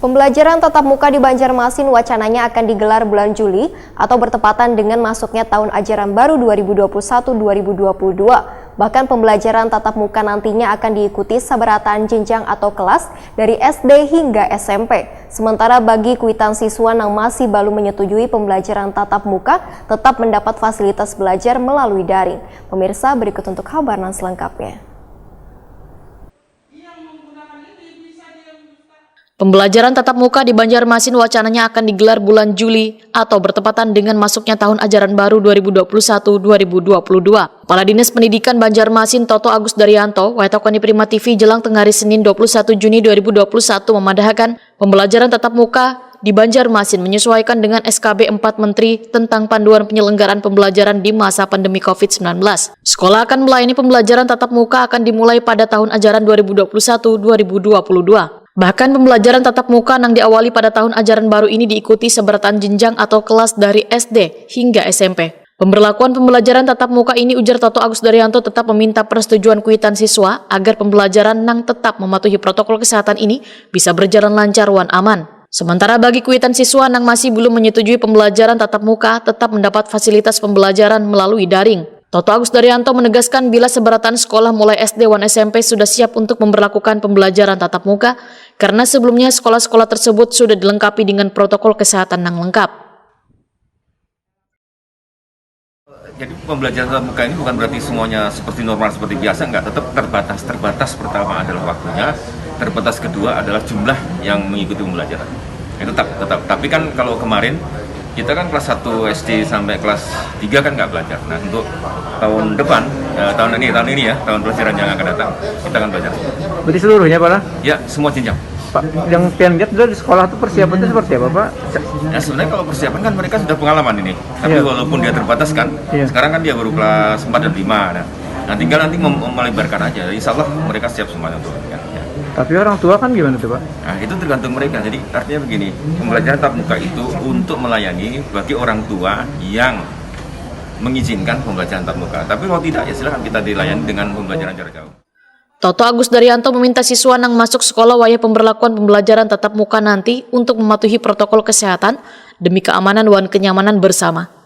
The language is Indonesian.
Pembelajaran tatap muka di Banjarmasin wacananya akan digelar bulan Juli atau bertepatan dengan masuknya tahun ajaran baru 2021-2022. Bahkan pembelajaran tatap muka nantinya akan diikuti sabarataan jenjang atau kelas dari SD hingga SMP. Sementara bagi kuitan siswa yang masih belum menyetujui pembelajaran tatap muka tetap mendapat fasilitas belajar melalui daring. Pemirsa, berikut untuk kabar selengkapnya. Pembelajaran tatap muka di Banjarmasin wacananya akan digelar bulan Juli atau bertepatan dengan masuknya tahun ajaran baru 2021-2022. Kepala Dinas Pendidikan Banjarmasin Toto Agus Daryanto, Waitokoni Prima TV Jelang Tengah hari Senin 21 Juni 2021 memadahkan pembelajaran tatap muka di Banjarmasin menyesuaikan dengan SKB 4 Menteri tentang panduan penyelenggaraan pembelajaran di masa pandemi COVID-19. Sekolah akan melayani pembelajaran tatap muka akan dimulai pada tahun ajaran 2021-2022. Bahkan pembelajaran tatap muka yang diawali pada tahun ajaran baru ini diikuti seberatan jenjang atau kelas dari SD hingga SMP. Pemberlakuan pembelajaran tatap muka ini, ujar Toto Agus Daryanto, tetap meminta persetujuan kuitan siswa agar pembelajaran yang tetap mematuhi protokol kesehatan ini bisa berjalan lancar dan aman. Sementara bagi kuitan siswa yang masih belum menyetujui pembelajaran tatap muka tetap mendapat fasilitas pembelajaran melalui daring. Toto Agus Daryanto menegaskan bila seberatan sekolah mulai SD dan SMP sudah siap untuk memberlakukan pembelajaran tatap muka karena sebelumnya sekolah-sekolah tersebut sudah dilengkapi dengan protokol kesehatan yang lengkap. Jadi pembelajaran tatap muka ini bukan berarti semuanya seperti normal seperti biasa, enggak, tetap terbatas pertama adalah waktunya, terbatas kedua adalah jumlah yang mengikuti pembelajaran. Tetap. Tapi kan kalau kemarin kita kan kelas 1 SD sampai kelas 3 kan nggak belajar. Nah, untuk tahun depan, tahun ini ya, tahun pelajaran yang akan datang, kita akan belajar. Berarti seluruhnya, Pak? Ya, semua jenjang. Pak, yang pian lihat di sekolah itu persiapan itu seperti apa, Pak? Ya, sebenarnya kalau persiapan kan mereka sudah pengalaman ini. Tapi walaupun dia terbatas kan, sekarang kan dia baru kelas 4 dan 5. Nah, tinggal nanti melebarkan aja. Insya Allah mereka siap semuanya untuk ya. Tapi orang tua kan gimana tuh, Pak? Nah, itu tergantung mereka. Jadi artinya begini, pembelajaran tatap muka itu untuk melayani bagi orang tua yang mengizinkan pembelajaran tatap muka. Tapi kalau tidak, ya silakan kita dilayani dengan pembelajaran jarak jauh. Toto Agus Daryanto meminta siswa yang masuk sekolah wayah pemberlakuan pembelajaran tatap muka nanti untuk mematuhi protokol kesehatan demi keamanan dan kenyamanan bersama.